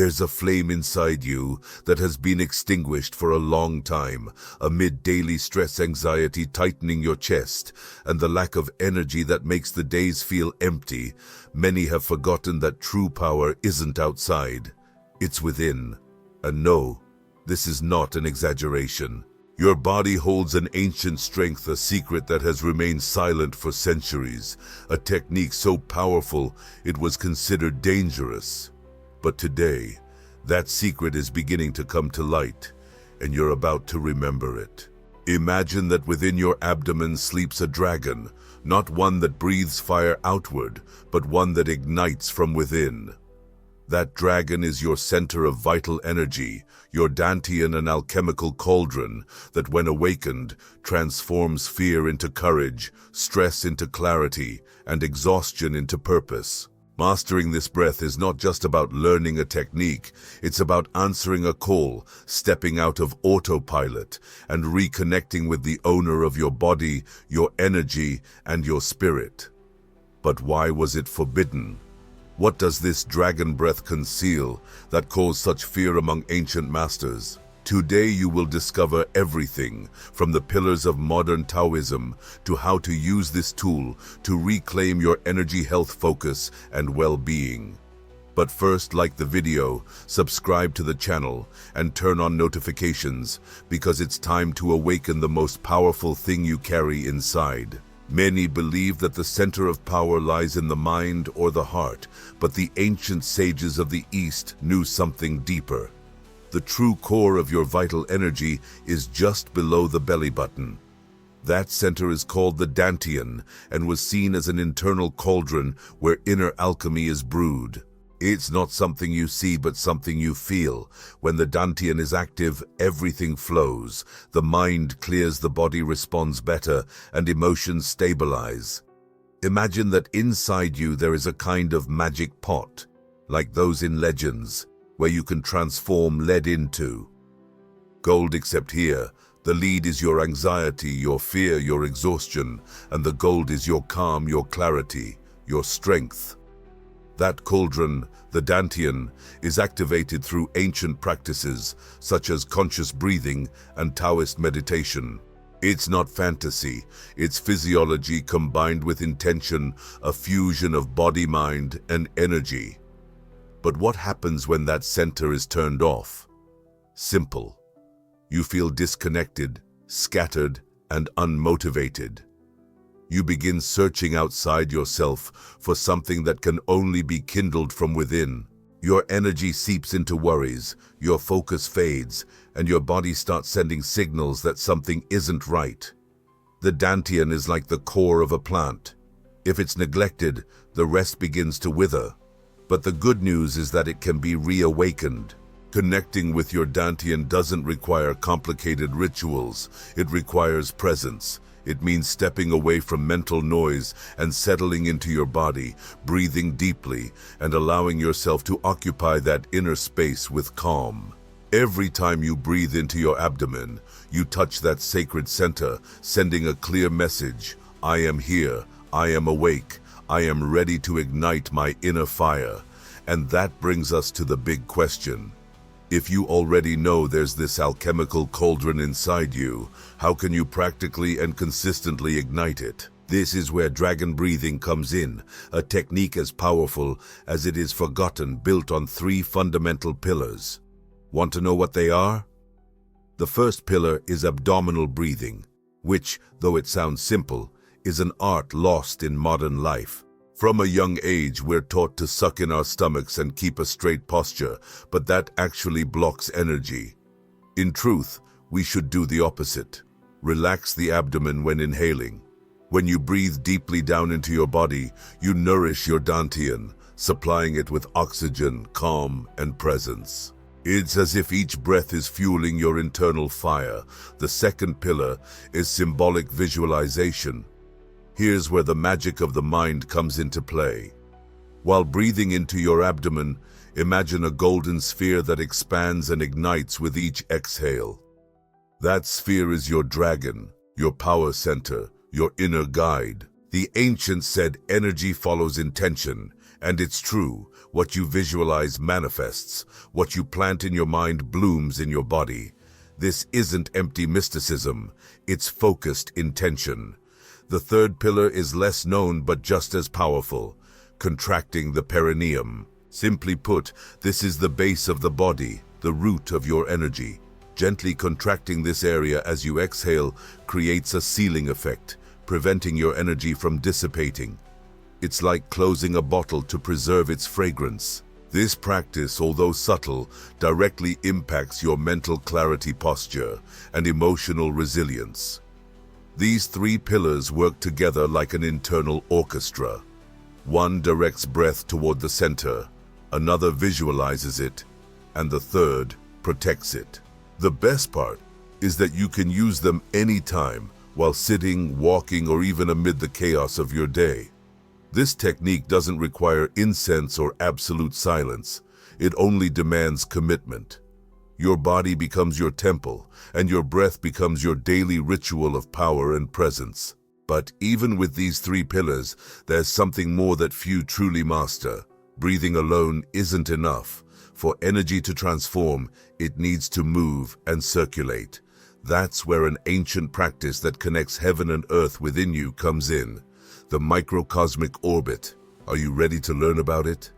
There's a flame inside you that has been extinguished for a long time, amid daily stress, anxiety tightening your chest, and the lack of energy that makes the days feel empty. Many have forgotten that true power isn't outside, it's within. And no, this is not an exaggeration. Your body holds an ancient strength, a secret that has remained silent for centuries, a technique so powerful it was considered dangerous. But today, that secret is beginning to come to light, and you're about to remember it. Imagine that within your abdomen sleeps a dragon, not one that breathes fire outward, but one that ignites from within. That dragon is your center of vital energy, your Dantian and alchemical cauldron that, when awakened, transforms fear into courage, stress into clarity, and exhaustion into purpose. Mastering this breath is not just about learning a technique, it's about answering a call, stepping out of autopilot, and reconnecting with the owner of your body, your energy, and your spirit. But why was it forbidden? What does this dragon breath conceal that caused such fear among ancient masters? Today you will discover everything, from the pillars of modern Taoism to how to use this tool to reclaim your energy, health, focus, and well-being. But first, like the video, subscribe to the channel, and turn on notifications, because it's time to awaken the most powerful thing you carry inside. Many believe that the center of power lies in the mind or the heart, but the ancient sages of the East knew something deeper. The true core of your vital energy is just below the belly button. That center is called the Dantian and was seen as an internal cauldron where inner alchemy is brewed. It's not something you see, but something you feel. When the Dantian is active, everything flows. The mind clears, the body responds better, and emotions stabilize. Imagine that inside you there is a kind of magic pot, like those in legends, where you can transform lead into gold, except here, the lead is your anxiety, your fear, your exhaustion, and the gold is your calm, your clarity, your strength. That cauldron, the Dantian, is activated through ancient practices such as conscious breathing and Taoist meditation. It's not fantasy, it's physiology combined with intention, a fusion of body, mind, and energy. But what happens when that center is turned off? Simple. You feel disconnected, scattered, and unmotivated. You begin searching outside yourself for something that can only be kindled from within. Your energy seeps into worries, your focus fades, and your body starts sending signals that something isn't right. The Dantian is like the core of a plant. If it's neglected, the rest begins to wither. But the good news is that it can be reawakened. Connecting with your Dantian doesn't require complicated rituals. It requires presence. It means stepping away from mental noise and settling into your body, breathing deeply, and allowing yourself to occupy that inner space with calm. Every time you breathe into your abdomen, you touch that sacred center, sending a clear message: I am here, I am awake, I am ready to ignite my inner fire. And that brings us to the big question. If you already know there's this alchemical cauldron inside you, how can you practically and consistently ignite it? This is where dragon breathing comes in, a technique as powerful as it is forgotten, built on 3 fundamental pillars. Want to know what they are? The first pillar is abdominal breathing, which, though it sounds simple, is an art lost in modern life. From a young age, we're taught to suck in our stomachs and keep a straight posture, but that actually blocks energy. In truth, we should do the opposite. Relax the abdomen when inhaling. When you breathe deeply down into your body, you nourish your Dantian, supplying it with oxygen, calm, and presence. It's as if each breath is fueling your internal fire. The second pillar is symbolic visualization. Here's where the magic of the mind comes into play. While breathing into your abdomen, imagine a golden sphere that expands and ignites with each exhale. That sphere is your dragon, your power center, your inner guide. The ancients said energy follows intention, And it's true, what you visualize manifests, what you plant in your mind blooms in your body. This isn't empty mysticism, it's focused intention. The third pillar is less known but just as powerful, contracting the perineum. Simply put, this is the base of the body, the root of your energy. Gently contracting this area as you exhale creates a sealing effect, preventing your energy from dissipating. It's like closing a bottle to preserve its fragrance. This practice, although subtle, directly impacts your mental clarity, posture, and emotional resilience. These three pillars work together like an internal orchestra. One directs breath toward the center, another visualizes it, and the third protects it. The best part is that you can use them anytime, while sitting, walking, or even amid the chaos of your day. This technique doesn't require incense or absolute silence. It only demands commitment. Your body becomes your temple, and your breath becomes your daily ritual of power and presence. But even with these three pillars, there's something more that few truly master. Breathing alone isn't enough. For energy to transform, it needs to move and circulate. That's where an ancient practice that connects heaven and earth within you comes in. The microcosmic orbit. Are you ready to learn about it?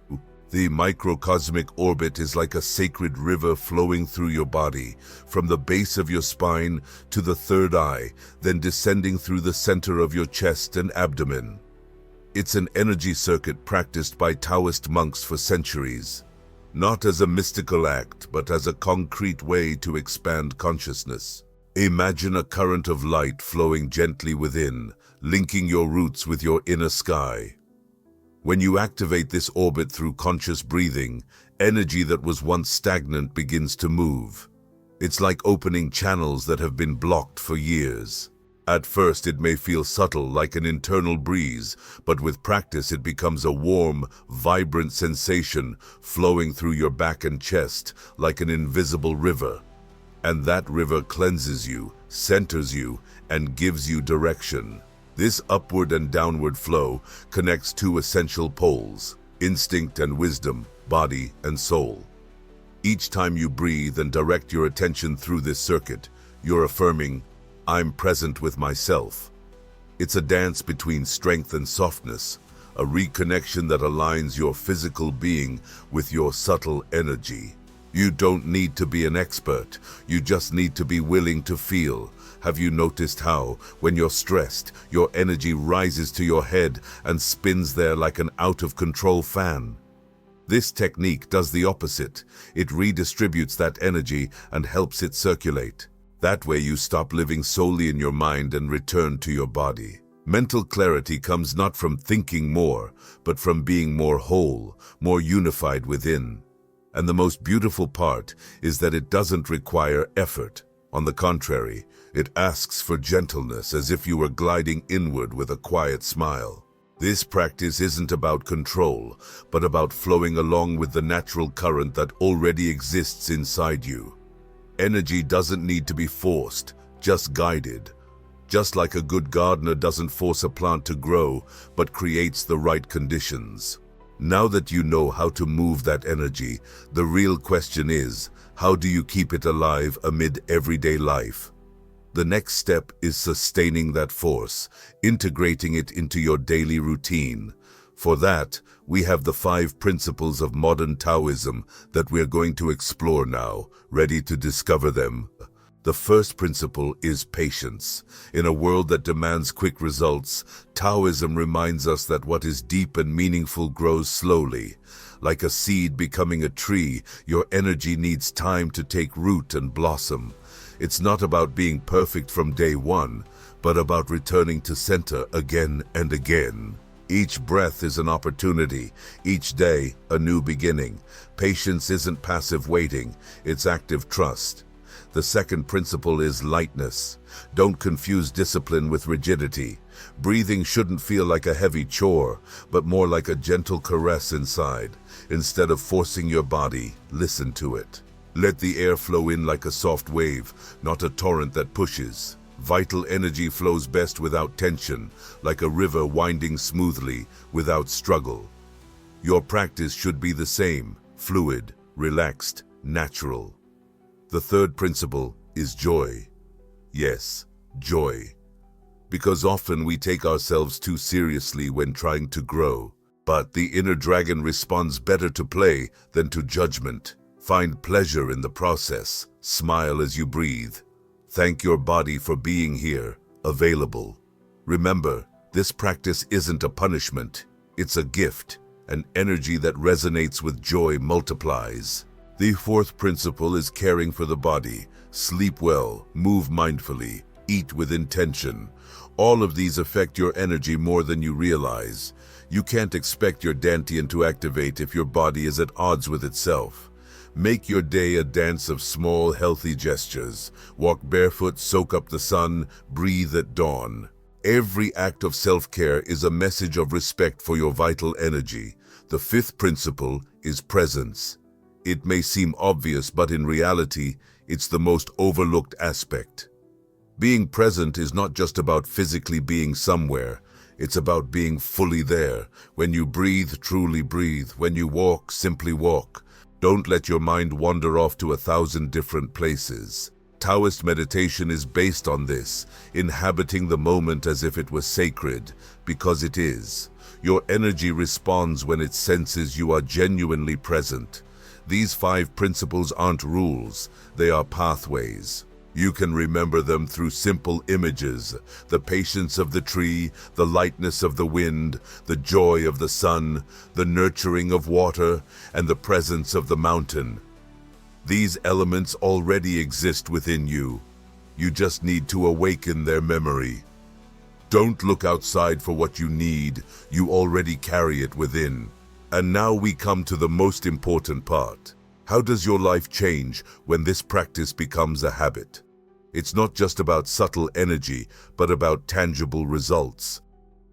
The microcosmic orbit is like a sacred river flowing through your body, from the base of your spine to the third eye, then descending through the center of your chest and abdomen. It's an energy circuit practiced by Taoist monks for centuries. Not as a mystical act, but as a concrete way to expand consciousness. Imagine a current of light flowing gently within, linking your roots with your inner sky. When you activate this orbit through conscious breathing, energy that was once stagnant begins to move. It's like opening channels that have been blocked for years. At first it may feel subtle, like an internal breeze, but with practice it becomes a warm, vibrant sensation flowing through your back and chest like an invisible river. And that river cleanses you, centers you, and gives you direction. This upward and downward flow connects two essential poles, instinct and wisdom, body and soul. Each time you breathe and direct your attention through this circuit, you're affirming, I'm present with myself. It's a dance between strength and softness, a reconnection that aligns your physical being with your subtle energy. You don't need to be an expert, you just need to be willing to feel. Have you noticed how, when you're stressed, your energy rises to your head and spins there like an out-of-control fan? This technique does the opposite. It redistributes that energy and helps it circulate. That way you stop living solely in your mind and return to your body. Mental clarity comes not from thinking more, but from being more whole, more unified within. And the most beautiful part is that it doesn't require effort. On the contrary, it asks for gentleness, as if you were gliding inward with a quiet smile. This practice isn't about control, but about flowing along with the natural current that already exists inside you. Energy doesn't need to be forced, just guided. Just like a good gardener doesn't force a plant to grow, but creates the right conditions. Now that you know how to move that energy, the real question is, how do you keep it alive amid everyday life? The next step is sustaining that force, integrating it into your daily routine. For that, we have the 5 principles of modern Taoism that we're going to explore now. Ready to discover them? The first principle is patience. In a world that demands quick results, Taoism reminds us that what is deep and meaningful grows slowly. Like a seed becoming a tree, your energy needs time to take root and blossom. It's not about being perfect from day one, but about returning to center again and again. Each breath is an opportunity, each day a new beginning. Patience isn't passive waiting, it's active trust. The second principle is lightness. Don't confuse discipline with rigidity. Breathing shouldn't feel like a heavy chore, but more like a gentle caress inside. Instead of forcing your body, listen to it. Let the air flow in like a soft wave, not a torrent that pushes. Vital energy flows best without tension, like a river winding smoothly, without struggle. Your practice should be the same, fluid, relaxed, natural. The third principle is joy. Yes, joy. Because often we take ourselves too seriously when trying to grow. But the inner dragon responds better to play than to judgment. Find pleasure in the process. Smile as you breathe. Thank your body for being here, available. Remember, this practice isn't a punishment. It's a gift. An energy that resonates with joy multiplies. The fourth principle is caring for the body. Sleep well, move mindfully, eat with intention. All of these affect your energy more than you realize. You can't expect your Dantian to activate if your body is at odds with itself. Make your day a dance of small, healthy gestures. Walk barefoot, soak up the sun, breathe at dawn. Every act of self-care is a message of respect for your vital energy. The fifth principle is presence. It may seem obvious, but in reality, it's the most overlooked aspect. Being present is not just about physically being somewhere. It's about being fully there. When you breathe, truly breathe. When you walk, simply walk. Don't let your mind wander off to 1,000 different places. Taoist meditation is based on this, inhabiting the moment as if it was sacred, because it is. Your energy responds when it senses you are genuinely present. These 5 principles aren't rules, they are pathways. You can remember them through simple images: the patience of the tree, the lightness of the wind, the joy of the sun, the nurturing of water, and the presence of the mountain. These elements already exist within you. You just need to awaken their memory. Don't look outside for what you need, you already carry it within. And now we come to the most important part. How does your life change when this practice becomes a habit? It's not just about subtle energy, but about tangible results.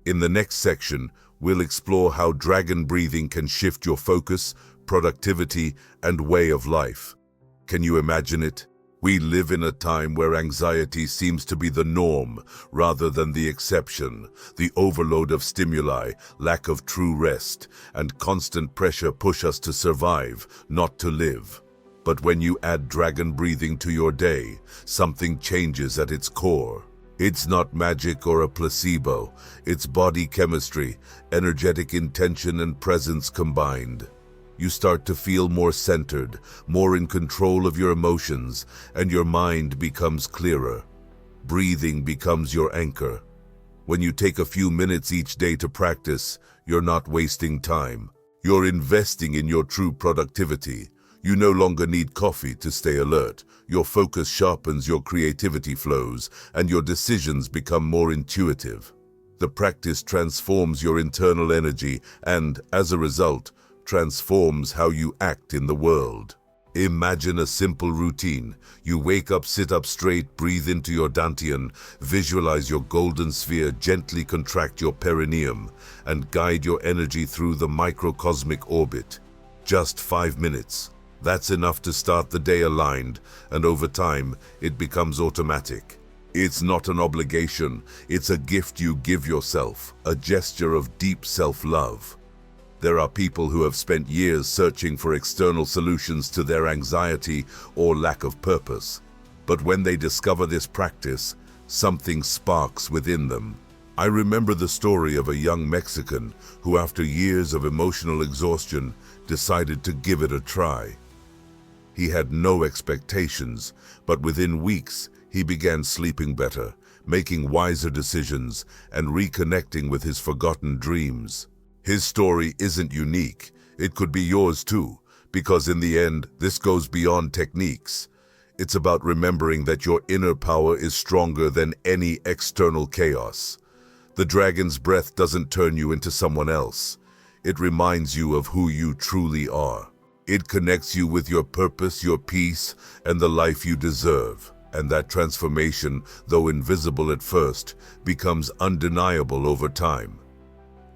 In the next section, we'll explore how dragon breathing can shift your focus, productivity, and way of life. Can you imagine it? We live in a time where anxiety seems to be the norm rather than the exception. The overload of stimuli, lack of true rest, and constant pressure push us to survive, not to live. But when you add dragon breathing to your day, something changes at its core. It's not magic or a placebo. It's body chemistry, energetic intention, and presence combined. You start to feel more centered, more in control of your emotions, and your mind becomes clearer. Breathing becomes your anchor. When you take a few minutes each day to practice, you're not wasting time. You're investing in your true productivity. You no longer need coffee to stay alert. Your focus sharpens, your creativity flows, and your decisions become more intuitive. The practice transforms your internal energy and, as a result, transforms how you act in the world. Imagine a simple routine. You wake up, sit up straight, breathe into your Dantian, visualize your golden sphere, gently contract your perineum, and guide your energy through the microcosmic orbit. Just 5 minutes. That's enough to start the day aligned, and over time, it becomes automatic. It's not an obligation, it's a gift you give yourself, a gesture of deep self-love. There are people who have spent years searching for external solutions to their anxiety or lack of purpose. But when they discover this practice, something sparks within them. I remember the story of a young Mexican who, after years of emotional exhaustion, decided to give it a try. He had no expectations, but within weeks, he began sleeping better, making wiser decisions, and reconnecting with his forgotten dreams. His story isn't unique. It could be yours too, because in the end, this goes beyond techniques. It's about remembering that your inner power is stronger than any external chaos. The dragon's breath doesn't turn you into someone else. It reminds you of who you truly are. It connects you with your purpose, your peace, and the life you deserve. And that transformation, though invisible at first, becomes undeniable over time.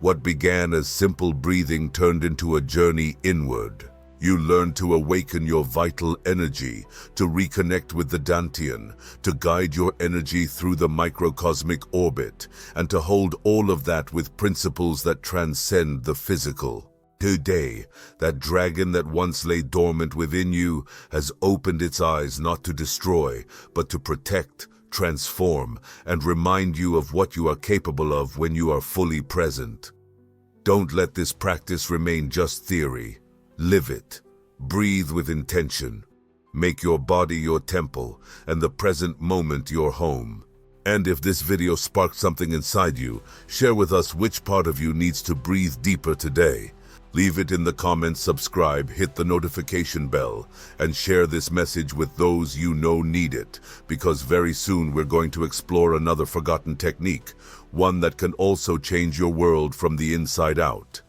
What began as simple breathing turned into a journey inward. You learn to awaken your vital energy, to reconnect with the Dantian, to guide your energy through the microcosmic orbit, and to hold all of that with principles that transcend the physical. Today, that dragon that once lay dormant within you has opened its eyes not to destroy, but to protect, transform, and remind you of what you are capable of when you are fully present. Don't let this practice remain just theory. Live it. Breathe with intention. Make your body your temple, and the present moment your home. And if this video sparked something inside you, share with us which part of you needs to breathe deeper today. Leave it in the comments, subscribe, hit the notification bell, and share this message with those you know need it, because very soon we're going to explore another forgotten technique, one that can also change your world from the inside out.